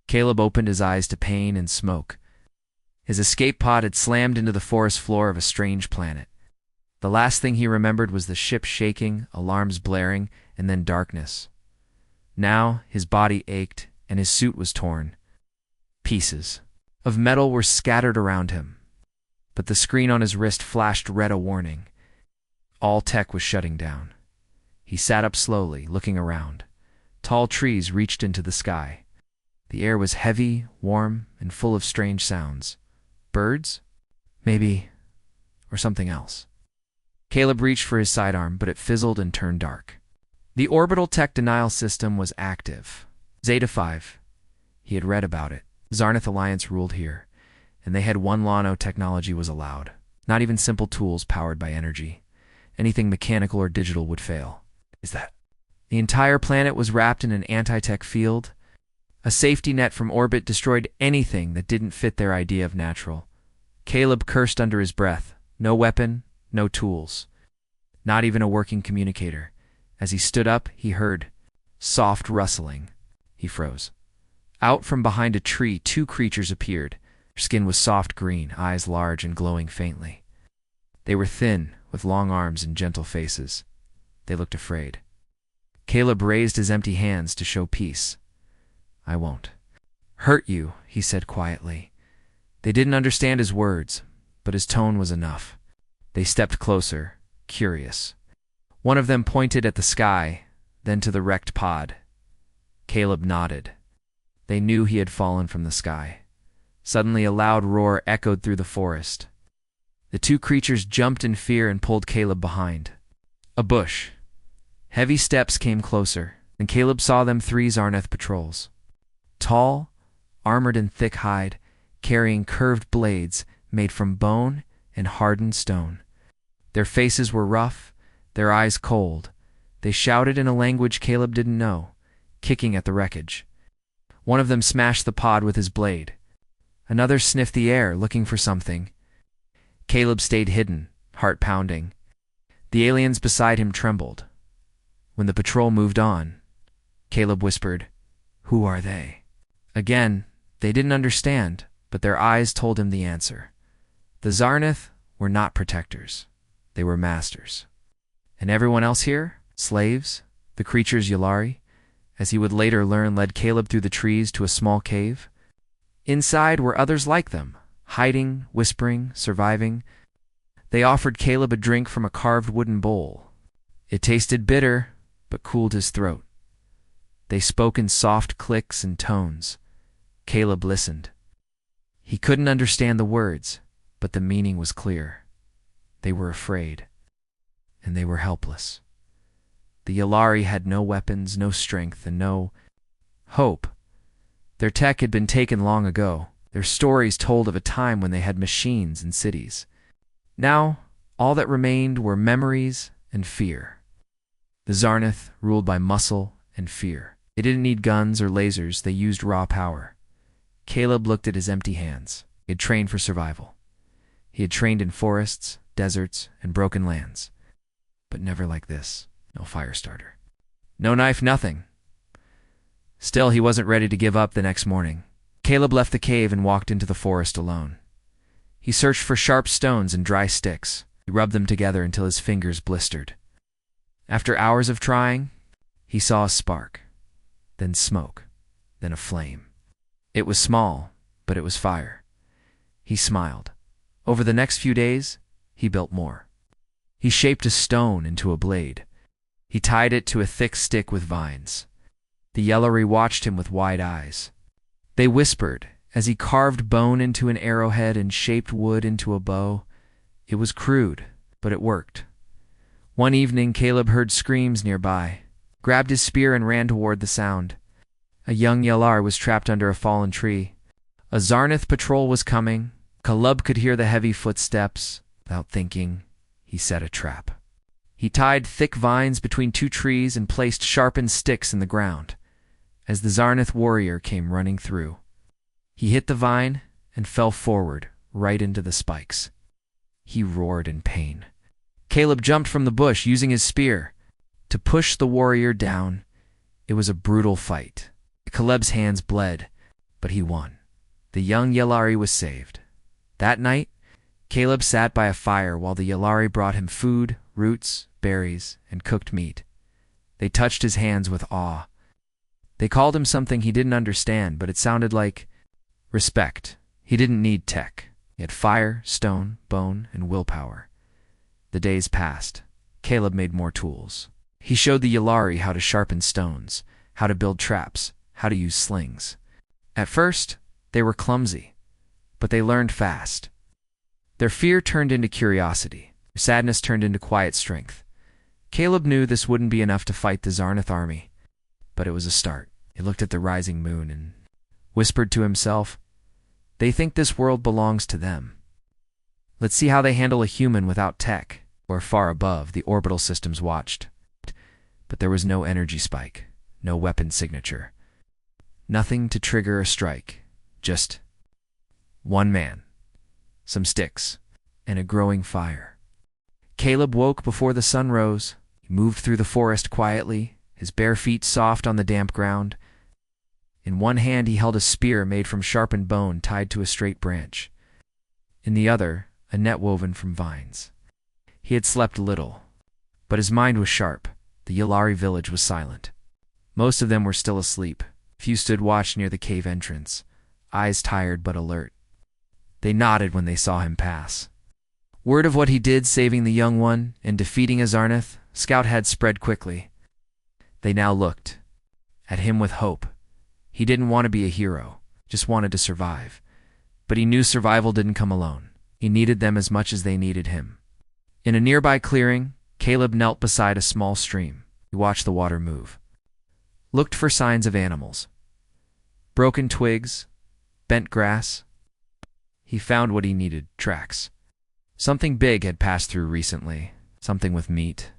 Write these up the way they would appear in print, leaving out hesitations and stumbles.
Caleb opened his eyes to pain and smoke. His escape pod had slammed into the forest floor of a strange planet. The last thing he remembered was the ship shaking, alarms blaring, and then darkness. Now his body ached, and his suit was torn. Pieces of metal were scattered around him, but the screen on his wrist flashed red a warning. All tech was shutting down. He sat up slowly, looking around. Tall trees reached into the sky. The air was heavy, warm, and full of strange sounds. Birds? Maybe. Or something else. Caleb reached for his sidearm, but it fizzled and turned dark. The orbital tech denial system was active. Zeta 5. He had read about it. Zarnath Alliance ruled here, and they had one law: no technology was allowed. Not even simple tools powered by energy. Anything mechanical or digital would fail. Is that? The entire planet was wrapped in an anti-tech field. A safety net from orbit destroyed anything that didn't fit their idea of natural. Caleb cursed under his breath. No weapon, no tools. Not even a working communicator. As he stood up, he heard soft rustling. He froze. Out from behind a tree, two creatures appeared. Their skin was soft green, eyes large and glowing faintly. They were thin, with long arms and gentle faces. They looked afraid. Caleb raised his empty hands to show peace. "I won't hurt you," he said quietly. They didn't understand his words, but his tone was enough. They stepped closer, curious. One of them pointed at the sky, then to the wrecked pod. Caleb nodded. They knew he had fallen from the sky. Suddenly a loud roar echoed through the forest. The two creatures jumped in fear and pulled Caleb behind. A bush. Heavy steps came closer, and Caleb saw them, 3 Zarnath patrols. Tall, armored in thick hide, carrying curved blades made from bone and hardened stone. Their faces were rough, their eyes cold. They shouted in a language Caleb didn't know, kicking at the wreckage. One of them smashed the pod with his blade. Another sniffed the air, looking for something. Caleb stayed hidden, heart pounding. The aliens beside him trembled. When the patrol moved on, Caleb whispered, "Who are they?" Again, they didn't understand, but their eyes told him the answer. The Zarnath were not protectors. They were masters. And everyone else here? Slaves? The creatures Yalari, as he would later learn, led Caleb through the trees to a small cave. Inside were others like them, hiding, whispering, surviving. They offered Caleb a drink from a carved wooden bowl. It tasted bitter, but cooled his throat. They spoke in soft clicks and tones. Caleb listened. He couldn't understand the words, but the meaning was clear. They were afraid, and they were helpless. The Yalari had no weapons, no strength, and no hope. Their tech had been taken long ago. Their stories told of a time when they had machines and cities. Now, all that remained were memories and fear. The Zarnath ruled by muscle and fear. They didn't need guns or lasers, they used raw power. Caleb looked at his empty hands. He had trained for survival. He had trained in forests, deserts, and broken lands. But never like this. No fire starter. No knife, nothing. Still, he wasn't ready to give up the next morning. Caleb left the cave and walked into the forest alone. He searched for sharp stones and dry sticks. He rubbed them together until his fingers blistered. After hours of trying, he saw a spark, then smoke, then a flame. It was small, but it was fire. He smiled. Over the next few days, he built more. He shaped a stone into a blade. He tied it to a thick stick with vines. The Yalari watched him with wide eyes. They whispered as he carved bone into an arrowhead and shaped wood into a bow. It was crude, but it worked. One evening, Caleb heard screams nearby, grabbed his spear and ran toward the sound. A young Yalar was trapped under a fallen tree. A Zarnath patrol was coming. Caleb could hear the heavy footsteps. Without thinking, he set a trap. He tied thick vines between 2 trees and placed sharpened sticks in the ground. As the Zarnath warrior came running through, he hit the vine and fell forward, right into the spikes. He roared in pain. Caleb jumped from the bush, using his spear to push the warrior down. It was a brutal fight. Caleb's hands bled. but he won. The young Yellari was saved. That night, Caleb sat by a fire while the Yellari brought him food, roots, berries, and cooked meat. They touched his hands with awe. They called him something he didn't understand, but it sounded like respect. He didn't need tech. He had fire, stone, bone, and willpower. The days passed. Caleb made more tools. He showed the Yellari how to sharpen stones, how to build traps, how to use slings. At first, they were clumsy, but they learned fast. Their fear turned into curiosity. Their sadness turned into quiet strength. Caleb knew this wouldn't be enough to fight the Zarnath army, but it was a start. He looked at the rising moon and whispered to himself, "They think this world belongs to them. Let's see how they handle a human without tech." Or far above, the orbital systems watched. But there was no energy spike, no weapon signature. Nothing to trigger a strike. Just one man, some sticks, and a growing fire. Caleb woke before the sun rose. He moved through the forest quietly, his bare feet soft on the damp ground. In one hand he held a spear made from sharpened bone tied to a straight branch. In the other, a net woven from vines. He had slept little, but his mind was sharp. The Yellari village was silent. Most of them were still asleep. Few stood watch near the cave entrance, eyes tired but alert. They nodded when they saw him pass. Word of what he did saving the young one and defeating a Zarnath scout had spread quickly. They now looked at him with hope. He didn't want to be a hero, just wanted to survive. But he knew survival didn't come alone. He needed them as much as they needed him. In a nearby clearing, Caleb knelt beside a small stream. He watched the water move. Looked for signs of animals. Broken twigs, bent grass. He found what he needed, tracks. Something big had passed through recently, something with meat.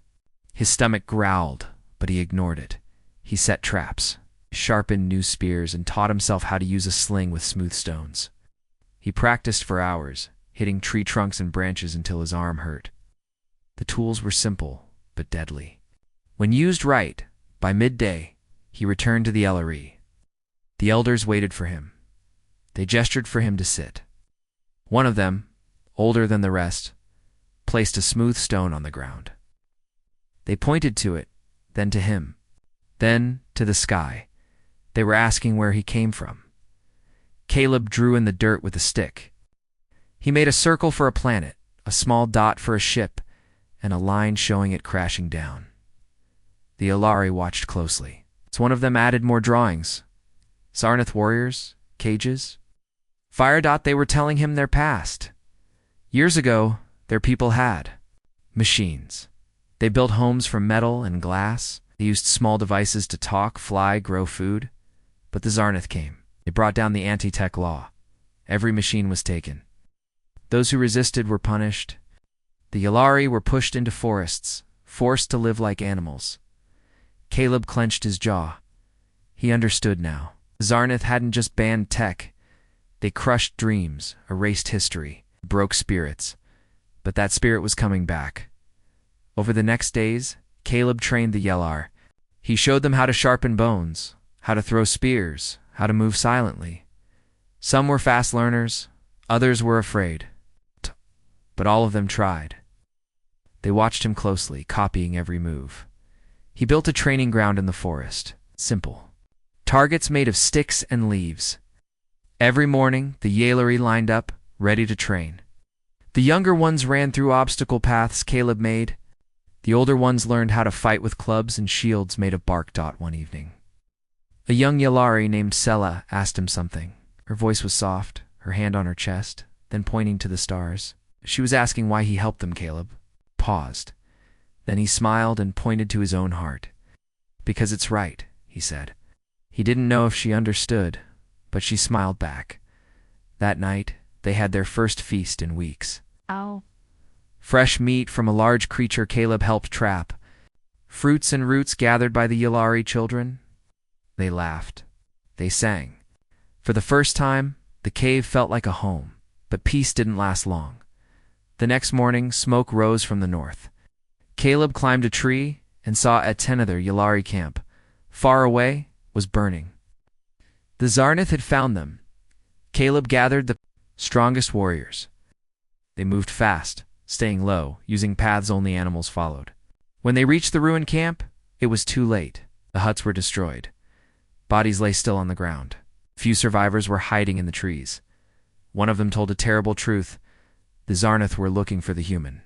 His stomach growled, but he ignored it. He set traps, sharpened new spears, and taught himself how to use a sling with smooth stones. He practiced for hours, hitting tree trunks and branches until his arm hurt. The tools were simple, but deadly. When used right, by midday, he returned to the Yellari. The elders waited for him. They gestured for him to sit. One of them, older than the rest, placed a smooth stone on the ground. They pointed to it, then to him, then to the sky. They were asking where he came from. Caleb drew in the dirt with a stick. He made a circle for a planet, a small dot for a ship, and a line showing it crashing down. The Yellari watched closely. One of them added more drawings. Zarnath warriors, cages. Fire dot, they were telling him their past. Years ago, their people had machines. They built homes from metal and glass. They used small devices to talk, fly, grow food. But the Zarnath came. They brought down the anti-tech law. Every machine was taken. Those who resisted were punished. The Yellari were pushed into forests, forced to live like animals. Caleb clenched his jaw. He understood now. Zarnath hadn't just banned tech. They crushed dreams, erased history, broke spirits. But that spirit was coming back. Over the next days, Caleb trained the Yellar. He showed them how to sharpen bones, how to throw spears, how to move silently. Some were fast learners, others were afraid. But all of them tried. They watched him closely, copying every move. He built a training ground in the forest. Simple. Targets made of sticks and leaves. Every morning, the Yellari lined up, ready to train. The younger ones ran through obstacle paths Caleb made. The older ones learned how to fight with clubs and shields made of bark dot one evening. A young Yellari named Sela asked him something. Her voice was soft, her hand on her chest, then pointing to the stars. She was asking why he helped them. Caleb paused. Then he smiled and pointed to his own heart. "Because it's right," he said. He didn't know if she understood, but she smiled back. That night, they had their first feast in weeks. Ow. Fresh meat from a large creature Caleb helped trap. Fruits and roots gathered by the Yellari children. They laughed. They sang. For the first time, the cave felt like a home, but peace didn't last long. The next morning, smoke rose from the north. Caleb climbed a tree and saw another Yellari camp. Far away was burning. The Zarnath had found them. Caleb gathered the strongest warriors. They moved fast, staying low, using paths only animals followed. When they reached the ruined camp, it was too late. The huts were destroyed. Bodies lay still on the ground. Few survivors were hiding in the trees. One of them told a terrible truth. The Zarnath were looking for the human.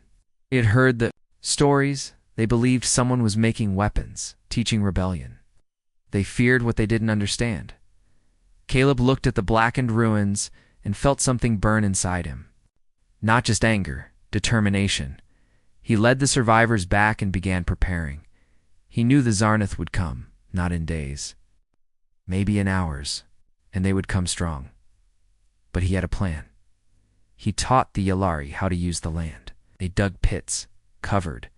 They had heard the stories. They believed someone was making weapons, teaching rebellion. They feared what they didn't understand. Caleb looked at the blackened ruins and felt something burn inside him. Not just anger, determination. He led the survivors back and began preparing. He knew the Zarnath would come, not in days, maybe in hours, and they would come strong. But he had a plan. He taught the Yalari how to use the land. They dug pits, covered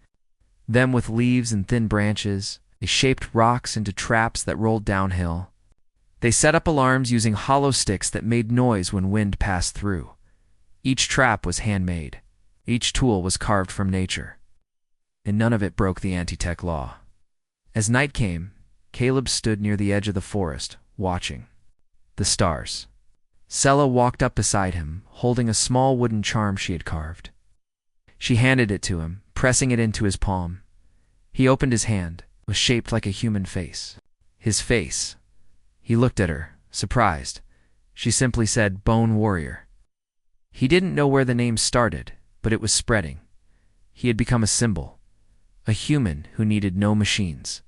them with leaves and thin branches. They shaped rocks into traps that rolled downhill. They set up alarms using hollow sticks that made noise when wind passed through. Each trap was handmade. Each tool was carved from nature. And none of it broke the anti-tech law. As night came, Caleb stood near the edge of the forest, watching the stars. Sela walked up beside him, holding a small wooden charm she had carved. She handed it to him, pressing it into his palm. He opened his hand. It was shaped like a human face. His face. He looked at her, surprised. She simply said, "Bone Warrior." He didn't know where the name started, but it was spreading. He had become a symbol. A human who needed no machines.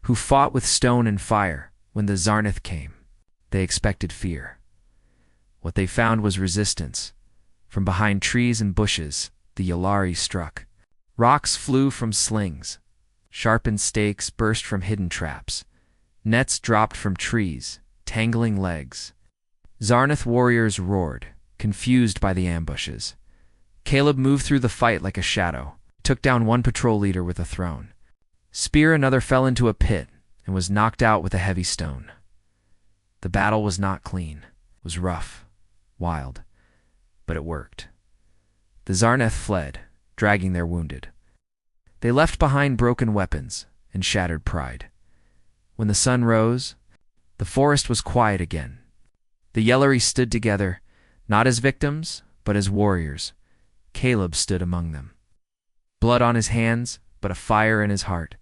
Who fought with stone and fire. When the Zarnath came, they expected fear. What they found was resistance. From behind trees and bushes, the Yalari struck. Rocks flew from slings. Sharpened stakes burst from hidden traps. Nets dropped from trees, tangling legs. Zarnath warriors roared, confused by the ambushes. Caleb moved through the fight like a shadow, took down one patrol leader with a thrown spear. Another fell into a pit and was knocked out with a heavy stone. The battle was not clean. It was rough, wild, but it worked. The Zarnath fled, dragging their wounded. They left behind broken weapons and shattered pride. When the sun rose, the forest was quiet again. The Yalari stood together, not as victims, but as warriors. Caleb stood among them. Blood on his hands, but a fire in his heart.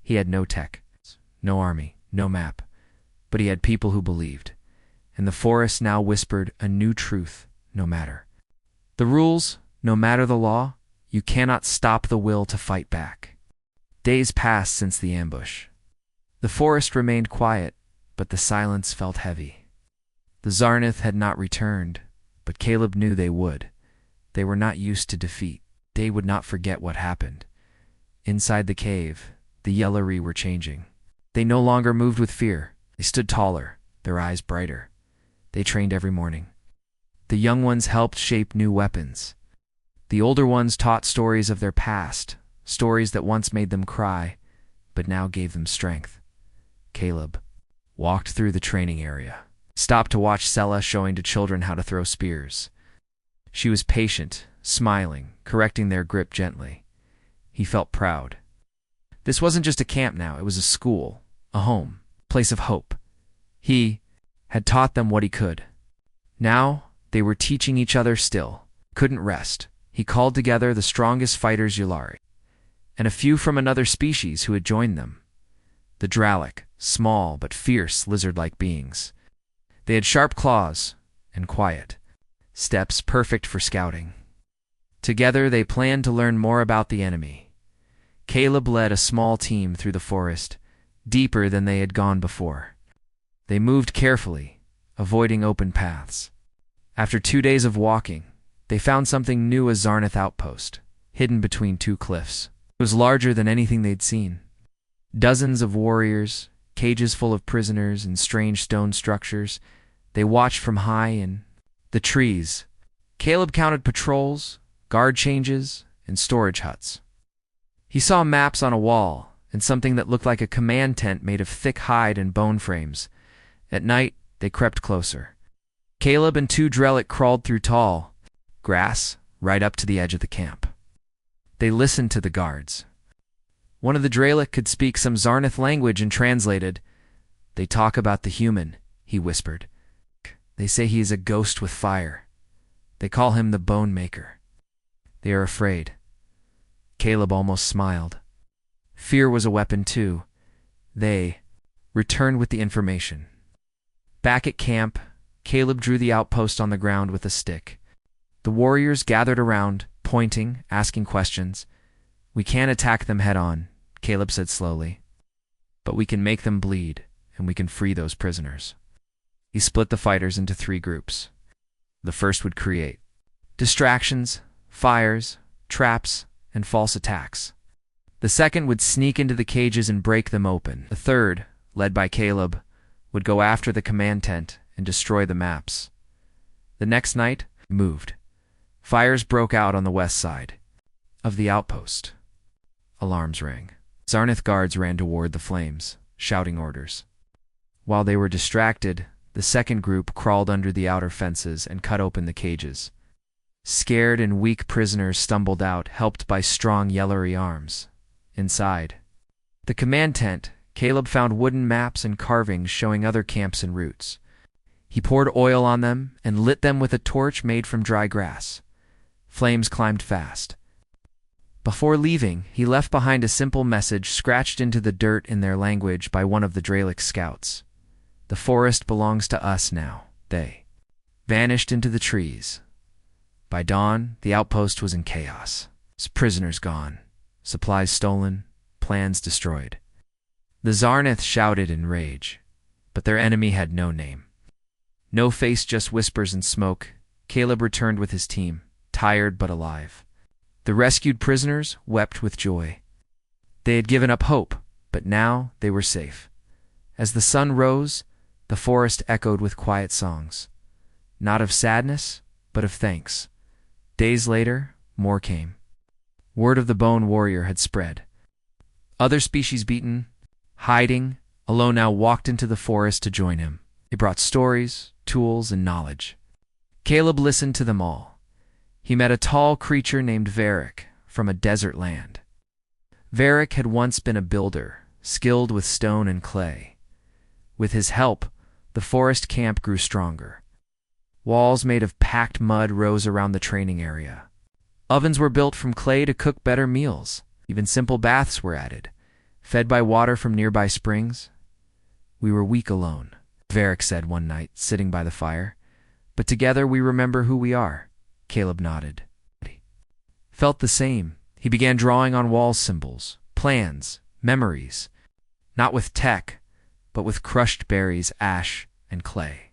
He had no tech, no army, no map, but he had people who believed. And the forest now whispered a new truth, no matter the rules, no matter the law, you cannot stop the will to fight back. Days passed since the ambush. The forest remained quiet, but the silence felt heavy. The Zarnath had not returned, but Caleb knew they would. They were not used to defeat. They would not forget what happened. Inside the cave, the Yalari were changing. They no longer moved with fear. They stood taller, their eyes brighter. They trained every morning. The young ones helped shape new weapons. The older ones taught stories of their past, stories that once made them cry, but now gave them strength. Caleb walked through the training area, stopped to watch Sela showing to children how to throw spears. She was patient, smiling, correcting their grip gently. He felt proud. This wasn't just a camp now, it was a school, a home, a place of hope. He had taught them what he could. Now they were teaching each other still, couldn't rest. He called together the strongest fighters Yalari, and a few from another species who had joined them. The Dralic, small but fierce lizard-like beings. They had sharp claws and quiet steps perfect for scouting. Together they planned to learn more about the enemy. Caleb led a small team through the forest, deeper than they had gone before. They moved carefully, avoiding open paths. After 2 days of walking, they found something new, a Zarnath outpost, hidden between two cliffs. It was larger than anything they'd seen. Dozens of warriors, cages full of prisoners, and strange stone structures. They watched from high in the trees. Caleb counted patrols, guard changes, and storage huts. He saw maps on a wall and something that looked like a command tent made of thick hide and bone frames. At night, they crept closer. Caleb and 2 Drelic crawled through tall grass right up to the edge of the camp. They listened to the guards. One of the Drelic could speak some Zarnath language and translated, "They talk about the human. he whispered. They say he is a ghost with fire. They call him the Bone Maker. They are afraid. Caleb almost smiled. Fear was a weapon too. They returned with the information. Back at camp, Caleb drew the outpost on the ground with a stick. The warriors gathered around, pointing, asking questions. We can't attack them head on, Caleb said slowly. But we can make them bleed, and we can free those prisoners. He split the fighters into 3 groups. The first would create distractions, fires, traps, and false attacks. The second would sneak into the cages and break them open. The third, led by Caleb, would go after the command tent and destroy the maps. The next night, moved. Fires broke out on the west side of the outpost. Alarms rang. Zarnith guards ran toward the flames, shouting orders. While they were distracted, the second group crawled under the outer fences and cut open the cages. Scared and weak prisoners stumbled out, helped by strong yellowy arms. Inside the command tent, Caleb found wooden maps and carvings showing other camps and routes. He poured oil on them and lit them with a torch made from dry grass. Flames climbed fast. Before leaving, he left behind a simple message scratched into the dirt in their language by one of the Dralic scouts. The forest belongs to us now. They vanished into the trees. By dawn, the outpost was in chaos. Prisoners gone, supplies stolen, plans destroyed. The Zarnith shouted in rage, but their enemy had no name. No face, just whispers and smoke. Caleb returned with his team, tired but alive. The rescued prisoners wept with joy. They had given up hope, but now they were safe. As the sun rose, the forest echoed with quiet songs, not of sadness, but of thanks. Days later, more came. Word of the Bone Warrior had spread. Other species beaten, hiding, alone now walked into the forest to join him. They brought stories, tools, and knowledge. Caleb listened to them all. He met a tall creature named Varric from a desert land. Varric had once been a builder, skilled with stone and clay. With his help, the forest camp grew stronger. Walls made of packed mud rose around the training area. Ovens were built from clay to cook better meals. Even simple baths were added, fed by water from nearby springs. We were weak alone, Varric said one night, sitting by the fire. But together we remember who we are. Caleb nodded. Felt the same. He began drawing on walls symbols, plans, memories. Not with tech, but with crushed berries, ash, and clay.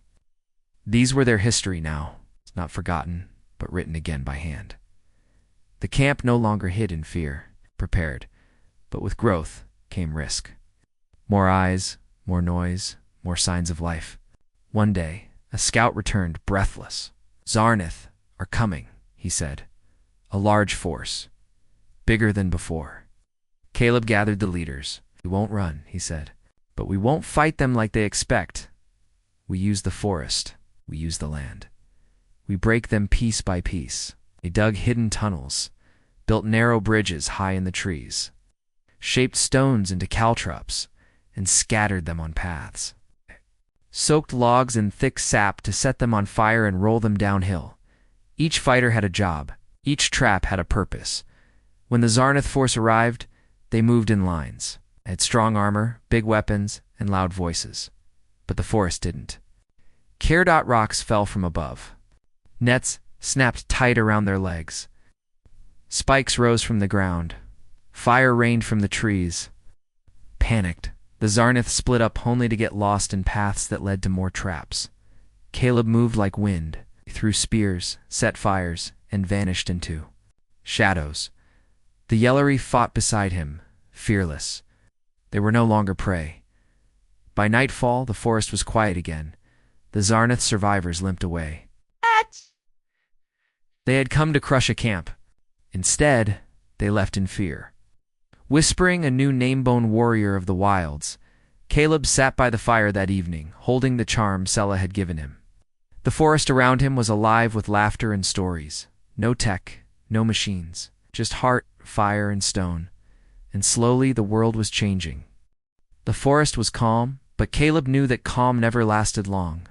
These were their history now, not forgotten, but written again by hand. The camp no longer hid in fear, prepared, but with growth came risk. More eyes, more noise, more signs of life. One day, a scout returned, breathless. Zarnith are coming, he said. A large force, bigger than before. Caleb gathered the leaders. We won't run, he said, but we won't fight them like they expect. We use the forest. We use the land. We break them piece by piece. They dug hidden tunnels, built narrow bridges high in the trees, shaped stones into caltrops, and scattered them on paths. Soaked logs in thick sap to set them on fire and roll them downhill. Each fighter had a job. Each trap had a purpose. When the Zarnith force arrived, they moved in lines. They had strong armor, big weapons, and loud voices. But the forest didn't. Caredot rocks fell from above. Nets snapped tight around their legs. Spikes rose from the ground. Fire rained from the trees. Panicked, the Zarnith split up only to get lost in paths that led to more traps. Caleb moved like wind. He threw spears, set fires, and vanished into shadows. The Yellery fought beside him, fearless. They were no longer prey. By nightfall, the forest was quiet again. The Zarnith survivors limped away. They had come to crush a camp. Instead, they left in fear. Whispering a new Namebone warrior of the wilds, Caleb sat by the fire that evening, holding the charm Sela had given him. The forest around him was alive with laughter and stories. No tech, no machines, just heart, fire, and stone. And slowly the world was changing. The forest was calm, But Caleb knew that calm never lasted long.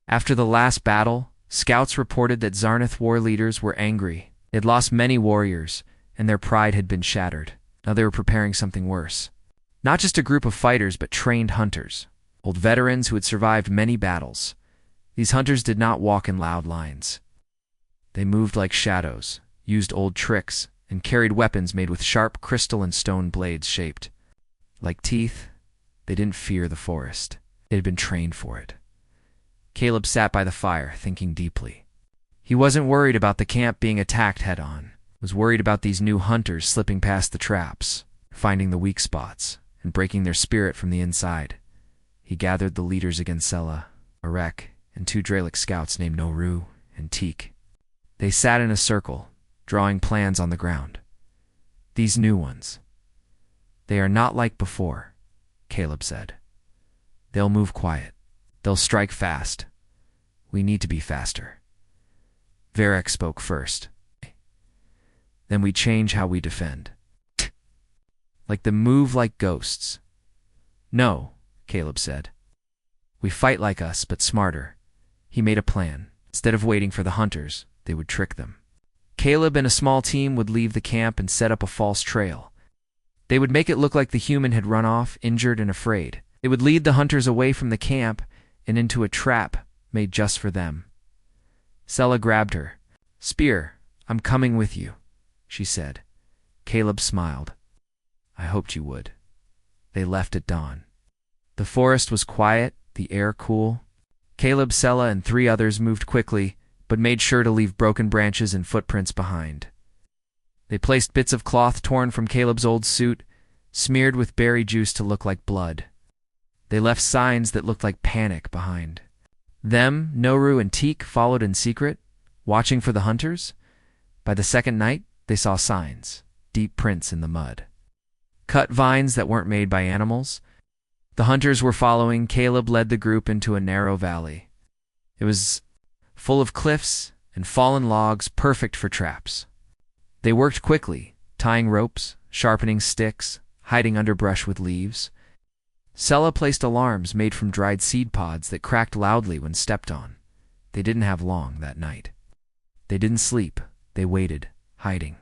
After the last battle, scouts reported that Zarnith war leaders were angry. They'd lost many warriors, and their pride had been shattered. Now they were preparing something worse. Not just a group of fighters, but trained hunters. Old veterans who had survived many battles. These hunters did not walk in loud lines. They moved like shadows, used old tricks, and carried weapons made with sharp crystal and stone blades shaped like teeth. They didn't fear the forest. They had been trained for it. Caleb sat by the fire, thinking deeply. He wasn't worried about the camp being attacked head-on. He was worried about these new hunters slipping past the traps, finding the weak spots, and breaking their spirit from the inside. He gathered the leaders against Sela, Arek, and 2 Dralic scouts named Noru and Teak. They sat in a circle, drawing plans on the ground. These new ones. They are not like before, Caleb said. They'll move quiet. They'll strike fast. We need to be faster. Varek spoke first. Then we change how we defend. Like the move like ghosts. No, Caleb said. We fight like us, but smarter. He made a plan. Instead of waiting for the hunters, they would trick them. Caleb and a small team would leave the camp and set up a false trail. They would make it look like the human had run off, injured and afraid. They would lead the hunters away from the camp and into a trap made just for them. Sela grabbed her. Spear, I'm coming with you, she said. Caleb smiled. I hoped you would. They left at dawn. The forest was quiet, the air cool. Caleb, Sela, and 3 others moved quickly, but made sure to leave broken branches and footprints behind. They placed bits of cloth torn from Caleb's old suit, smeared with berry juice to look like blood. They left signs that looked like panic behind. Them, Noru, and Teak followed in secret, watching for the hunters. By the second night, they saw signs, deep prints in the mud. Cut vines that weren't made by animals. The hunters were following. Caleb led the group into a narrow valley. It was full of cliffs and fallen logs, perfect for traps. They worked quickly, tying ropes, sharpening sticks, hiding underbrush with leaves. Sela placed alarms made from dried seed pods that cracked loudly when stepped on. They didn't have long that night. They didn't sleep. They waited, hiding.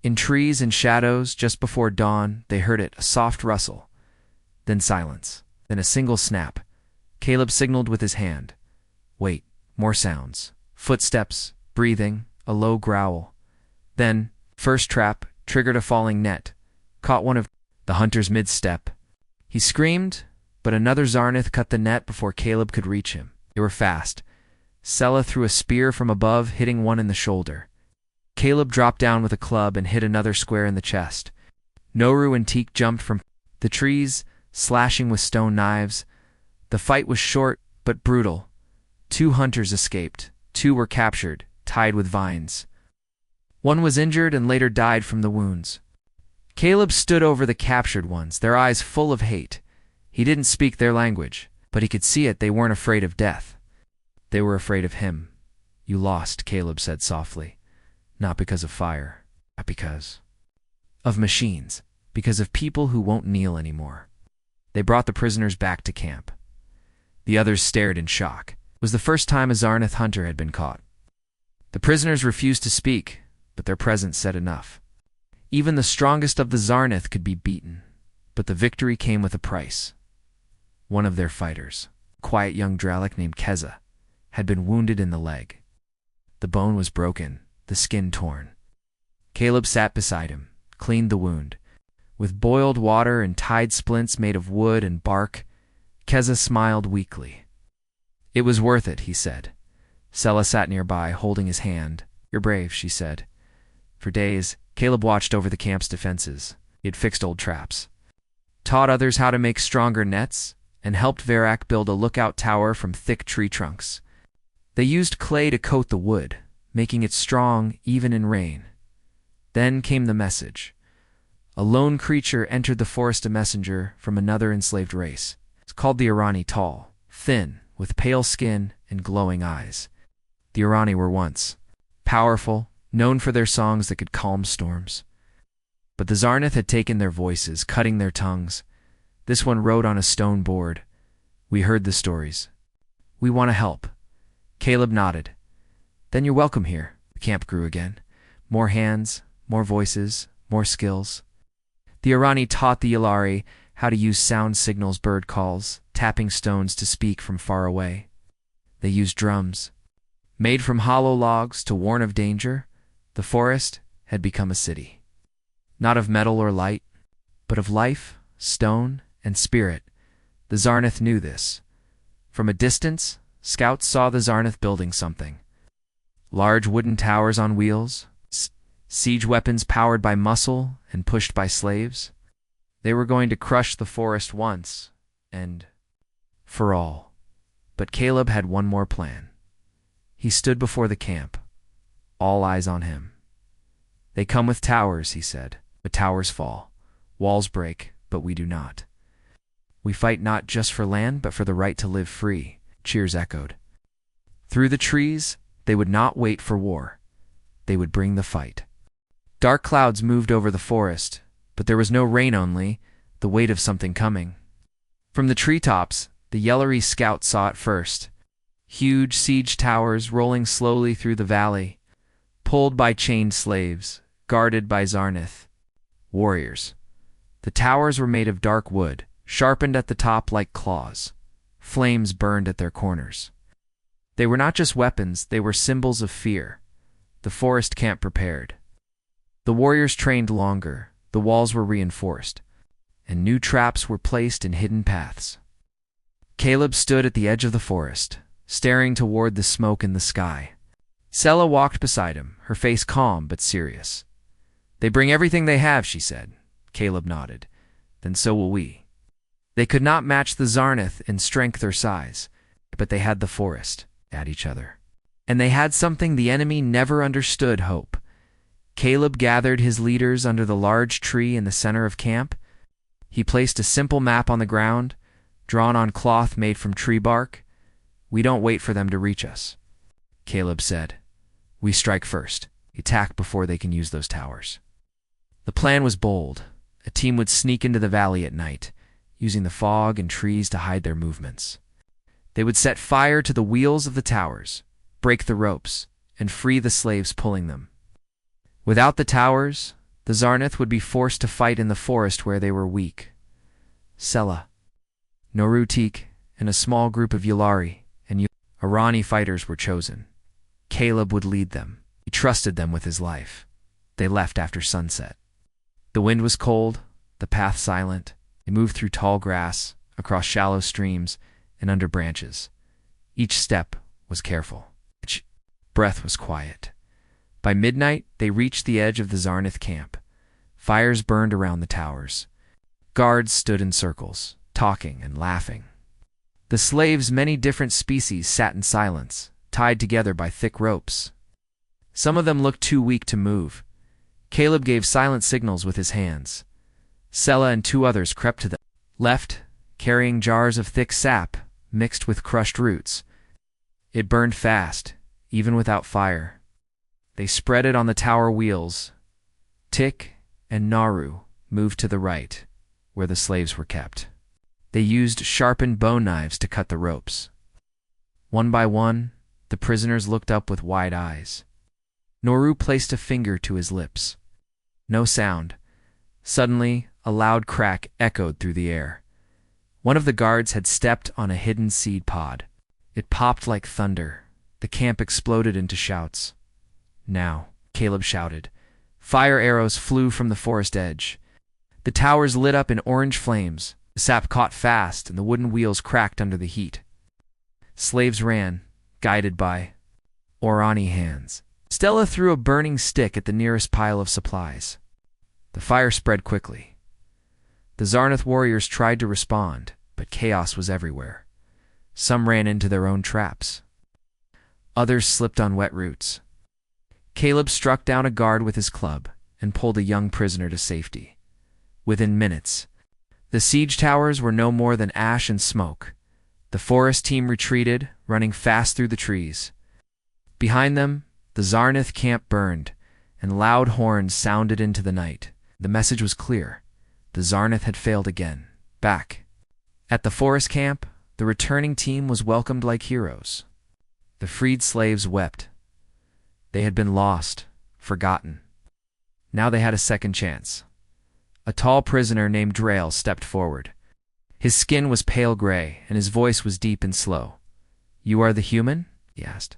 In trees and shadows, just before dawn, they heard it, a soft rustle. Then silence. Then a single snap. Caleb signaled with his hand. Wait, more sounds. Footsteps, breathing, a low growl. Then, first trap, triggered a falling net. Caught one of the hunters mid-step. He screamed, but another Zarnith cut the net before Caleb could reach him. They were fast. Sela threw a spear from above, hitting one in the shoulder. Caleb dropped down with a club and hit another square in the chest. Noru and Teak jumped from the trees, slashing with stone knives. The fight was short, but brutal. 2 hunters escaped. 2 were captured, tied with vines. One was injured and later died from the wounds. Caleb stood over the captured ones, their eyes full of hate. He didn't speak their language, but he could see it. They weren't afraid of death. They were afraid of him. You lost, Caleb said softly. Not because of fire, but because of machines, because of people who won't kneel anymore. They brought the prisoners back to camp. The others stared in shock. It was the first time a Zarnith hunter had been caught. The prisoners refused to speak, but their presence said enough. Even the strongest of the Zarnith could be beaten, but the victory came with a price. One of their fighters, a quiet young Dralic named Keza, had been wounded in the leg. The bone was broken, the skin torn. Caleb sat beside him, cleaned the wound. With boiled water and tied splints made of wood and bark, Keza smiled weakly. It was worth it, he said. Sela sat nearby, holding his hand. You're brave, she said. For days, Caleb watched over the camp's defenses. He had fixed old traps, taught others how to make stronger nets, and helped Varek build a lookout tower from thick tree trunks. They used clay to coat the wood, making it strong even in rain. Then came the message. A lone creature entered the forest, a messenger from another enslaved race. It's called the Irani, tall, thin, with pale skin and glowing eyes. The Irani were once powerful, known for their songs that could calm storms. But the Zarnith had taken their voices, cutting their tongues. This one wrote on a stone board, We heard the stories. We want to help. Caleb nodded. Then you're welcome here. The camp grew again. More hands, more voices, more skills. The Irani taught the Yalari how to use sound signals, bird calls, tapping stones to speak from far away. They used drums. Made from hollow logs to warn of danger, the forest had become a city. Not of metal or light, but of life, stone, and spirit. The Zarnath knew this. From a distance, scouts saw the Zarnath building something. Large wooden towers on wheels, siege weapons powered by muscle and pushed by slaves. They were going to crush the forest once, and for all. But Caleb had one more plan. He stood before the camp, all eyes on him. They come with towers, he said, but towers fall. Walls break, but we do not. We fight not just for land, but for the right to live free, cheers echoed. Through the trees, they would not wait for war. They would bring the fight. Dark clouds moved over the forest, but there was no rain, only the weight of something coming. From the treetops, the Yellery scout saw it first. Huge siege towers rolling slowly through the valley, pulled by chained slaves, guarded by Zarnath. Warriors. The towers were made of dark wood, sharpened at the top like claws. Flames burned at their corners. They were not just weapons, they were symbols of fear. The forest camp prepared. The warriors trained longer, the walls were reinforced, and new traps were placed in hidden paths. Caleb stood at the edge of the forest, staring toward the smoke in the sky. Sela walked beside him, her face calm but serious. They bring everything they have, she said. Caleb nodded. Then so will we. They could not match the Zarnath in strength or size, but they had the forest at each other. And they had something the enemy never understood, hope. Caleb gathered his leaders under the large tree in the center of camp. He placed a simple map on the ground, drawn on cloth made from tree bark. We don't wait for them to reach us, Caleb said. We strike first, attack before they can use those towers. The plan was bold. A team would sneak into the valley at night, using the fog and trees to hide their movements. They would set fire to the wheels of the towers, break the ropes, and free the slaves pulling them. Without the towers, the Zarnath would be forced to fight in the forest where they were weak. Sela, Norutik, and a small group of Yulari and Irani fighters were chosen. Caleb would lead them. He trusted them with his life. They left after sunset. The wind was cold, the path silent. They moved through tall grass, across shallow streams, and under branches. Each step was careful. Each breath was quiet. By midnight, they reached the edge of the Zarnath camp. Fires burned around the towers. Guards stood in circles, talking and laughing. The slaves, many different species, sat in silence, tied together by thick ropes. Some of them looked too weak to move. Caleb gave silent signals with his hands. Sela and two others crept to the left, carrying jars of thick sap mixed with crushed roots. It burned fast, even without fire. They spread it on the tower wheels. Tik and Naru moved to the right, where the slaves were kept. They used sharpened bone knives to cut the ropes. One by one, the prisoners looked up with wide eyes. Noru placed a finger to his lips. No sound. Suddenly, a loud crack echoed through the air. One of the guards had stepped on a hidden seed pod. It popped like thunder. The camp exploded into shouts. Now, Caleb shouted. Fire arrows flew from the forest edge. The towers lit up in orange flames. The sap caught fast, and the wooden wheels cracked under the heat. Slaves ran, guided by Orani hands. Stella threw a burning stick at the nearest pile of supplies. The fire spread quickly. The Zarnath warriors tried to respond, but chaos was everywhere. Some ran into their own traps. Others slipped on wet roots. Caleb struck down a guard with his club and pulled a young prisoner to safety. Within minutes, the siege towers were no more than ash and smoke. The forest team retreated, running fast through the trees. Behind them, the Zarnath camp burned, and loud horns sounded into the night. The message was clear. The Zarnath had failed again. Back at the forest camp, The returning team was welcomed like heroes. The freed slaves wept. They had been lost, forgotten. Now they had a second chance. A tall prisoner named Drail stepped forward. His skin was pale gray, and his voice was deep and slow. "You are the human?" he asked.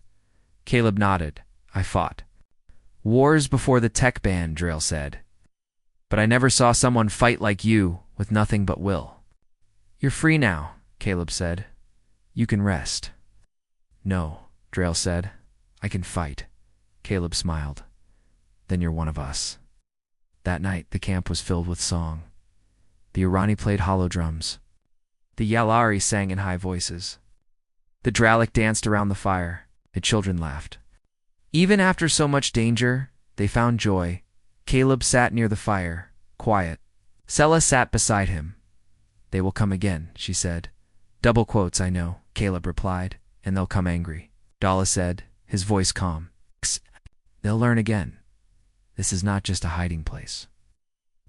Caleb nodded. "I fought wars before the tech ban," Drail said. "But I never saw someone fight like you, with nothing but will." "You're free now," Caleb said. "You can rest." "No," Drail said. "I can fight." Caleb smiled. "Then you're one of us." That night, the camp was filled with song. The Irani played hollow drums. The Yalari sang in high voices. The Dralic danced around the fire. The children laughed. Even after so much danger, they found joy. Caleb sat near the fire, quiet. Sela sat beside him. "They will come again," she said. "Double quotes, I know," Caleb replied, "and they'll come angry." Dalla said, his voice calm. "They'll learn again. This is not just a hiding place.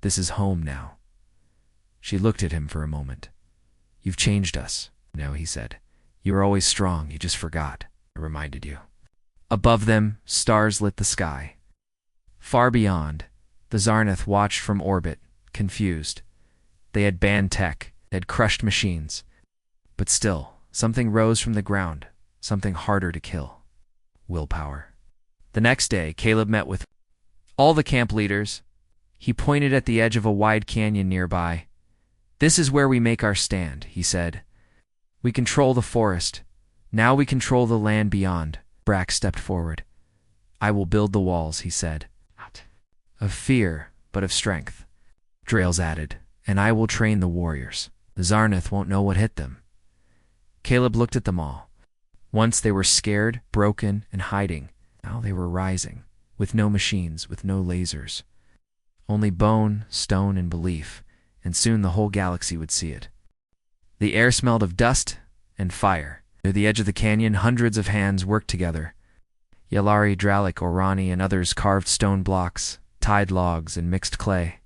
This is home now." She looked at him for a moment. "You've changed us." "No," he said. "You were always strong, you just forgot. I reminded you." Above them, stars lit the sky. Far beyond, the Zarnath watched from orbit, confused. They had banned tech, they had crushed machines. But still, something rose from the ground, something harder to kill. Willpower. The next day, Caleb met with all the camp leaders. He pointed at the edge of a wide canyon nearby. "This is where we make our stand," he said. "We control the forest. Now we control the land beyond." Brack stepped forward. "I will build the walls," he said. "Not of fear, but of strength." Drails added, "And I will train the warriors. The Zarnath won't know what hit them." Caleb looked at them all. Once they were scared, broken, and hiding. Now they were rising, with no machines, with no lasers. Only bone, stone, and belief, and soon the whole galaxy would see it. The air smelled of dust and fire. Near the edge of the canyon, hundreds of hands worked together. Yalari, Dralic, Orani, and others carved stone blocks, tied logs, and mixed clay.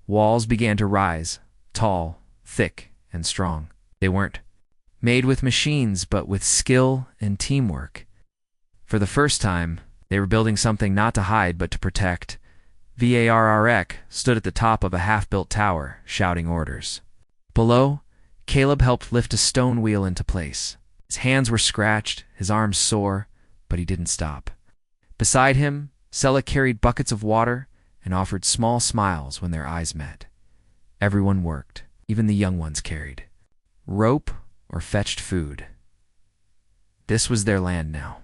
Walls began to rise, tall, thick, and strong. They weren't made with machines, but with skill and teamwork. For the first time, they were building something not to hide, but to protect. Varrek stood at the top of a half-built tower, shouting orders. Below, Caleb helped lift a stone wheel into place. His hands were scratched, his arms sore, but he didn't stop. Beside him, Sela carried buckets of water and offered small smiles when their eyes met. Everyone worked, even the young ones carried rope or fetched food. This was their land now.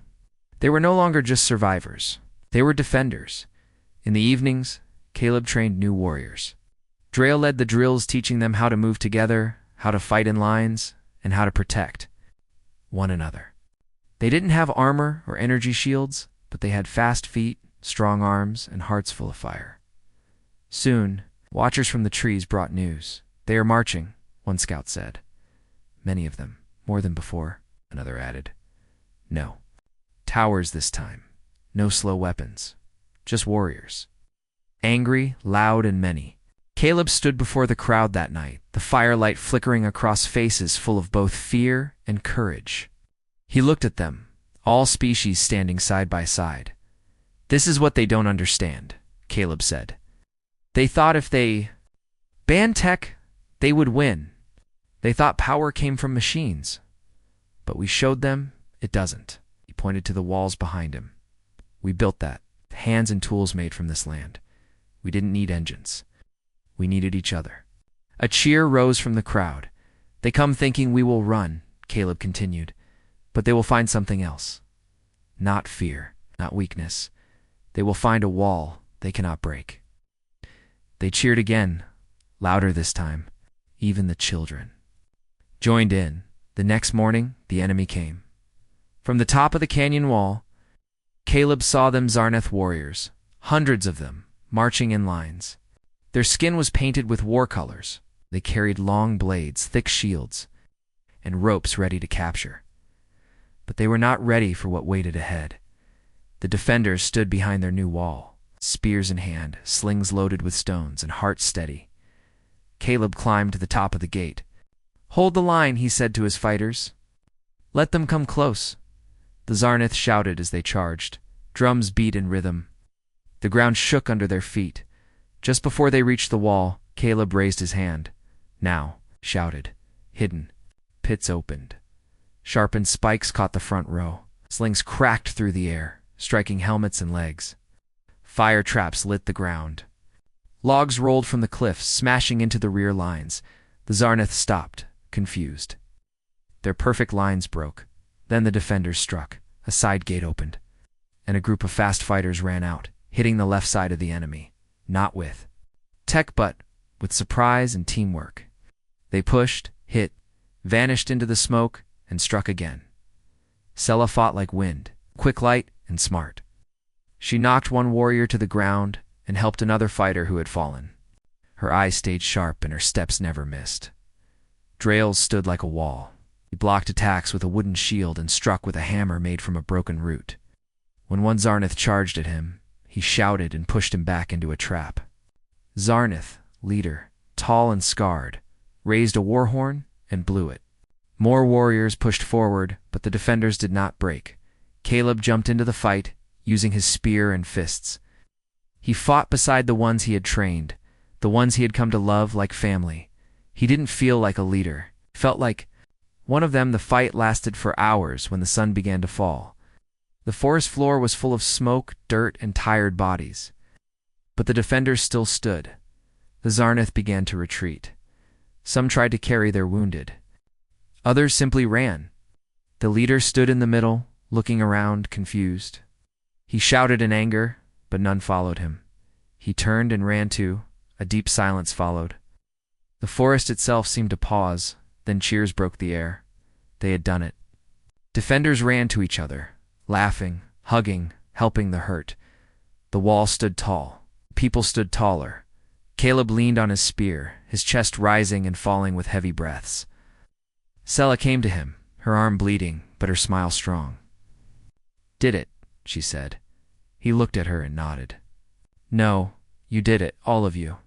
They were no longer just survivors. They were defenders. In the evenings, Caleb trained new warriors. Drail led the drills, teaching them how to move together, how to fight in lines, and how to protect one another. They didn't have armor or energy shields, but they had fast feet, strong arms, and hearts full of fire. Soon, watchers from the trees brought news. "They are marching," one scout said. "Many of them, more than before," another added. "No. Towers this time. No slow weapons. Just warriors. Angry, loud, and many." Caleb stood before the crowd that night, the firelight flickering across faces full of both fear and courage. He looked at them, all species standing side by side. "This is what they don't understand," Caleb said. "They thought if they banned tech, they would win. They thought power came from machines. But we showed them it doesn't." He pointed to the walls behind him. "We built that, hands and tools made from this land. We didn't need engines. We needed each other." A cheer rose from the crowd. "They come thinking we will run," Caleb continued, "but they will find something else. Not fear, not weakness. They will find a wall they cannot break." They cheered again, louder this time. Even the children joined in. The next morning, the enemy came. From the top of the canyon wall, Caleb saw them Zarnath warriors, hundreds of them, marching in lines. Their skin was painted with war colors. They carried long blades, thick shields, and ropes ready to capture. But they were not ready for what waited ahead. The defenders stood behind their new wall, spears in hand, slings loaded with stones, and hearts steady. Caleb climbed to the top of the gate. Hold the line, he said to his fighters. Let them come close. The Zarnith shouted as they charged. Drums beat in rhythm. The ground shook under their feet. Just before they reached the wall, Caleb raised his hand. Now, shouted. Hidden. Pits opened. Sharpened spikes caught the front row. Slings cracked through the air, striking helmets and legs. Fire traps lit the ground. Logs rolled from the cliffs, smashing into the rear lines. The Zarnith stopped, confused. Their perfect lines broke. Then the defenders struck. A side gate opened, and a group of fast fighters ran out, hitting the left side of the enemy. Not with tech, but with surprise and teamwork. They pushed, hit, vanished into the smoke, and struck again. Sela fought like wind, quick, light, and smart. She knocked one warrior to the ground and helped another fighter who had fallen. Her eyes stayed sharp and her steps never missed. Drails stood like a wall. He blocked attacks with a wooden shield and struck with a hammer made from a broken root. When one Zarnith charged at him, he shouted and pushed him back into a trap. Zarnith, leader, tall and scarred, raised a war horn and blew it. More warriors pushed forward, but the defenders did not break. Caleb jumped into the fight, using his spear and fists. He fought beside the ones he had trained, the ones he had come to love like family. He didn't feel like a leader. He felt like one of them. The fight lasted for hours when the sun began to fall. The forest floor was full of smoke, dirt, and tired bodies. But the defenders still stood. The Zarnith began to retreat. Some tried to carry their wounded. Others simply ran. The leader stood in the middle, looking around, confused. He shouted in anger, but none followed him. He turned and ran too. A deep silence followed. The forest itself seemed to pause, then cheers broke the air. They had done it. Defenders ran to each other, laughing, hugging, helping the hurt. The wall stood tall. People stood taller. Caleb leaned on his spear, his chest rising and falling with heavy breaths. Sela came to him, her arm bleeding, but her smile strong. Did it, she said. He looked at her and nodded. No, you did it, all of you.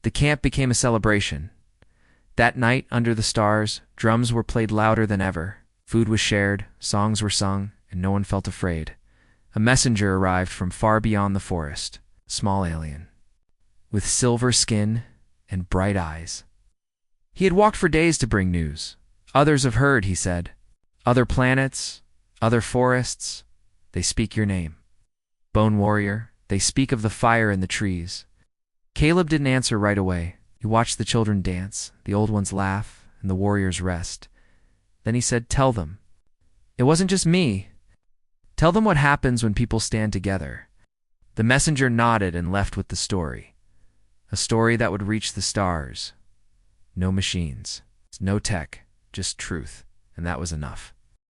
The camp became a celebration. That night, under the stars, drums were played louder than ever. Food was shared, songs were sung, and no one felt afraid. A messenger arrived from far beyond the forest, a small alien, with silver skin and bright eyes. He had walked for days to bring news. Others have heard, he said. Other planets, other forests, they speak your name. Bone warrior, they speak of the fire in the trees. Caleb didn't answer right away. He watched the children dance, the old ones laugh, and the warriors rest. Then he said, tell them. It wasn't just me. Tell them what happens when people stand together. The messenger nodded and left with the story. A story that would reach the stars. No machines, no tech, just truth, and that was enough.